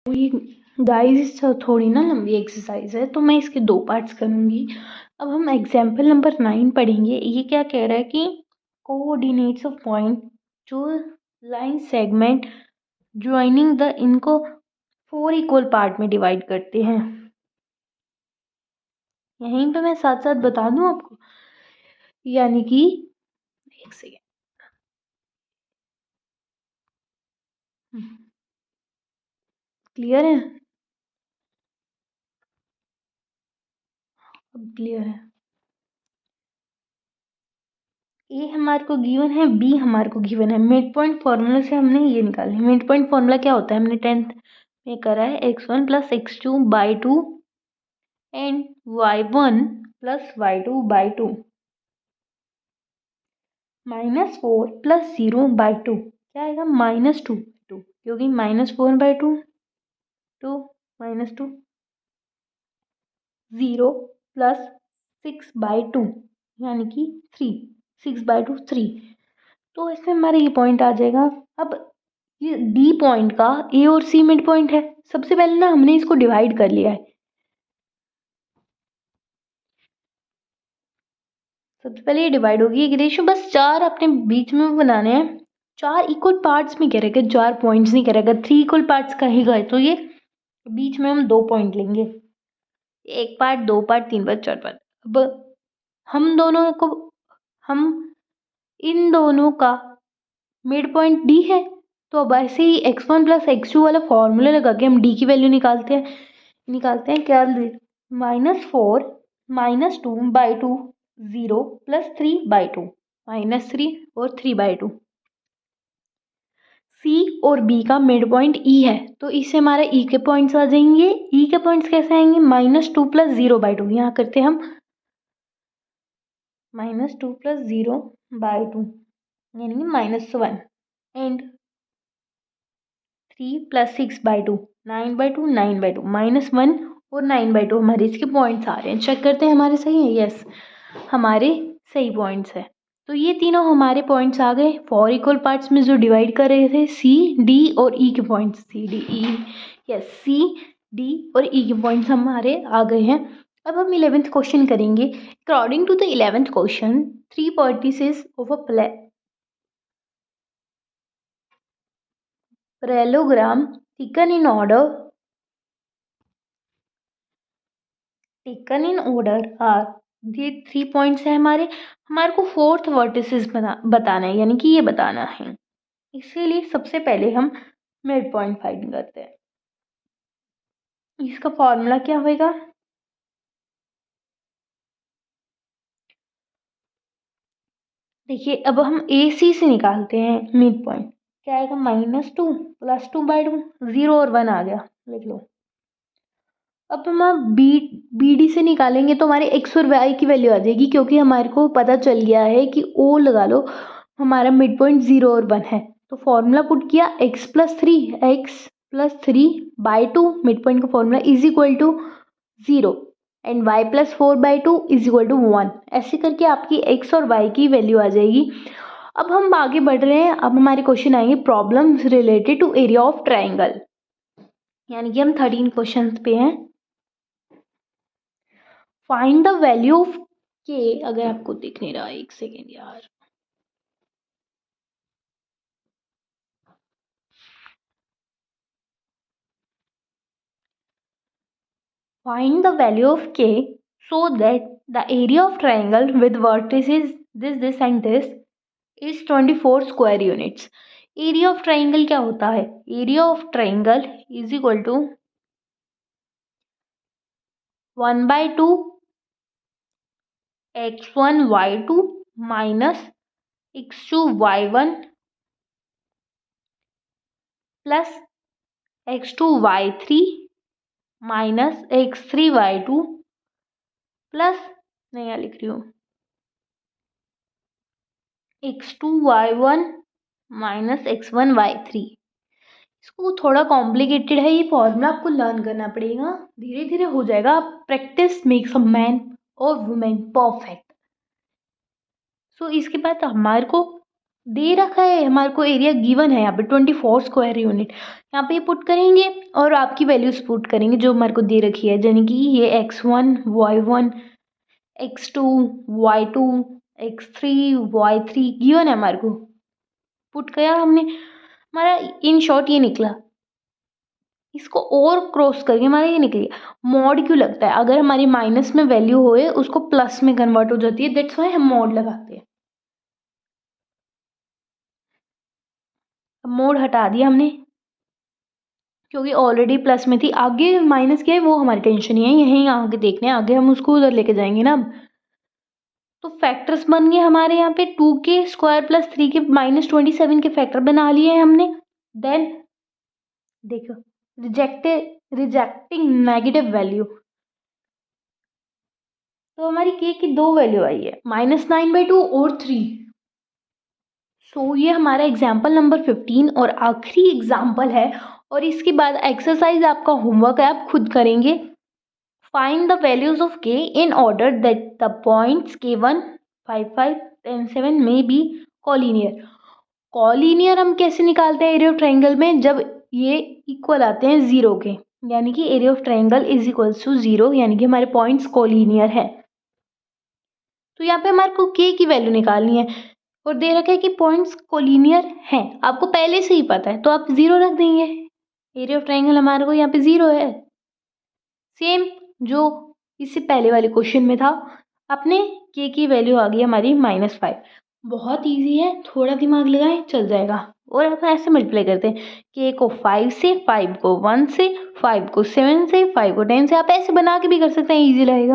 ये गाइस थोड़ी ना लंबी एक्सरसाइज है, तो मैं इसके 2 पार्ट्स करूँगी। अब हम एग्जाम्पल नंबर 9 पढ़ेंगे। ये क्या कह रहा है कि कोऑर्डिनेट्स ऑफ पॉइंट जो लाइन सेगमेंट ज्वाइनिंग द इनको 4 इक्वल पार्ट में डिवाइड करते हैं। यहीं पे मैं साथ साथ बता दूं आपको, यानी कि एक सेकेंड, क्लियर है? अब क्लियर है। ए हमारे को गिवन है, बी हमारे को गिवन है। मिड पॉइंट फॉर्मूला से हमने ये निकाले। मिड पॉइंट फॉर्मूला क्या होता है, हमने 10th में करा है, x1 plus x2 by 2 and y1 plus y2 by 2 -4 plus 0 by 2 क्या आएगा, -2 क्योंकि -4 बाई 2 2 -2 0 प्लस 6 बाई 2 यानी कि 3 6 बाई 2 3। तो इसमें हमारा ये पॉइंट आ जाएगा। अब ये डी पॉइंट का ए और सी मिड पॉइंट है। सबसे पहले ना हमने इसको डिवाइड कर लिया है। सबसे पहले ये डिवाइड होगी एक रेशियो, बस 4 अपने बीच में बनाने हैं। 4 इक्वल पार्ट्स में कह रहे, 4 पॉइंट्स नहीं कह रहे। अगर 3 इक्वल पार्ट्स कहेगा तो ये बीच में हम 2 पॉइंट लेंगे। 1 पार्ट, 2 पार्ट, 3 पार्ट, 4 पार्ट। अब हम इन दोनों का मिड पॉइंट डी है, तो अब ऐसे ही x1 प्लस x2 वाला फॉर्मूला लगा के हम डी की वैल्यू निकालते हैं क्या, -4 -2 बाई 2 0 प्लस 3 बाई 2 -3 और 3 बाई 2। सी और बी का मिड पॉइंट ई है, तो इससे हमारे ई के पॉइंट्स आ जाएंगे। ई के पॉइंट्स कैसे आएंगे, -2 प्लस 0 बाई 2। यहाँ करते हैं हम -2 प्लस 0 बाई 2 यानी कि -1 and 3 plus 6 by 2 9 by 2 9 by 2 -1 और 9 बाई 2 हमारे इसके पॉइंट्स आ रहे हैं। चेक करते हैं हमारे सही है। यस, हमारे सही पॉइंट्स है। तो ये तीनों हमारे पॉइंट्स आ गए 4 इक्वल पार्ट्स में जो डिवाइड कर रहे थे, सी डी और ई के points. C D E, yes, C D और ई के पॉइंट्स हमारे आ गए हैं। अब हम 11th क्वेश्चन करेंगे। According to the 11th question, 3 vertices of a parallelogram taken in order are, ये 3 पॉइंट्स है हमारे को 4th वर्टिसेस बताना है, यानी कि ये बताना है। इसीलिए सबसे पहले हम मिड पॉइंट फाइंड करते हैं। इसका फॉर्मूला क्या होगा, देखिए अब हम ए सी से निकालते हैं मिड पॉइंट। क्या आएगा, -2 प्लस 2 बाई 2 0 और 1 आ गया, लिख लो। अब हम बी डी से निकालेंगे तो हमारे एक्स और वाई की वैल्यू आ जाएगी, क्योंकि हमारे को पता चल गया है कि ओ लगा लो, हमारा मिड पॉइंट 0 और 1 है। तो फॉर्मूला पुट किया, x plus three by 2 midpoint का formula is equal to 0 and y plus 4 by 2 is equal to 1। ऐसे करके आपकी x और y की वैल्यू आ जाएगी। अब हम आगे बढ़ रहे हैं। अब हमारे क्वेश्चन आएंगे problems related to area of triangle, यानी कि हम 13 क्वेश्चन पे हैं। फाइंड द वैल्यू ऑफ के, अगर आपको दिख नहीं रहा, एक सेकेंड यार। फाइंड द वैल्यू ऑफ के so that the area of triangle with vertices this and this is 24 square units। Area of triangle क्या होता है, area of triangle is equal to 1/2 x1 y2 minus x2 y1 plus x2 y3 minus x3 y2 plus, नया लिख रही हूँ, x2 y1 minus x1 y3। इसको थोड़ा complicated है, ये फॉर्मूला आपको लर्न करना पड़ेगा, धीरे धीरे हो जाएगा। प्रैक्टिस मेक्स अ मैन और वुमेन परफेक्ट। सो इसके बाद हमारे को दे रखा है हमारे को, एरिया गिवन है यहाँ पे 24 स्क्वायर यूनिट। यहाँ पे पुट करेंगे और आपकी वैल्यूज पुट करेंगे जो हमारे को दे रखी है, यानी कि ये x1 y1 x2 y2 x3 y3 given है हमारे को, पुट किया हमने, हमारा इन शॉर्ट ये निकला। इसको और क्रॉस करके हमारा ये निकल गया। मॉड क्यों लगता है? अगर हमारी माइनस में वैल्यू होए उसको प्लस में कन्वर्ट हो जाती है, दैट्स वाई हम मॉड लगाते हैं। मोड हटा दिया हमने क्योंकि ऑलरेडी प्लस में थी, आगे माइनस क्या है वो हमारी टेंशन ही है, यहीं आगे देखने हैं, आगे हम उसको उधर लेके जाएंगे ना अब। तो फैक्टर्स बन गए हमारे यहाँ पे 2 के स्क्वायर प्लस 3 के -27 के फैक्टर बना लिए हैं हमने। देन देखो रिजेक्टिंग नेगेटिव वैल्यू, तो हमारी के की 2 वैल्यू आई है, -9/2 और 3। सो ये हमारा एग्जाम्पल नंबर 15 और आखिरी एग्जाम्पल है, और इसके बाद एक्सरसाइज आपका होमवर्क है, आप खुद करेंगे। फाइंड द वैल्यूज ऑफ के in order that the points K1 5 5 10 7 में बी कॉलीनियर। कॉलीनियर हम कैसे निकालते हैं एरिया ऑफ ट्राइंगल में? जब ये इक्वल आते हैं 0 के, यानी कि area of triangle is equal to 0, यानी कि हमारे पॉइंट्स कॉलीनियर है। तो यहाँ पे हमारे को के की वैल्यू निकालनी है और दे रखा है कि पॉइंट्स कोलिनियर हैं, आपको पहले से ही पता है तो आप 0 रख देंगे। एरिया ऑफ ट्राइंगल हमारे को यहाँ पे 0 है, सेम जो इससे पहले वाले क्वेश्चन में था। अपने के की वैल्यू आ गई हमारी -5। बहुत इजी है, थोड़ा दिमाग लगाएं चल जाएगा। और आप ऐसे मल्टीप्लाई करते हैं, के को 5 से, 5 को 1 से, 5 को 7 से, 5 को 10 से, आप ऐसे बना के भी कर सकते हैं, ईजी रहेगा।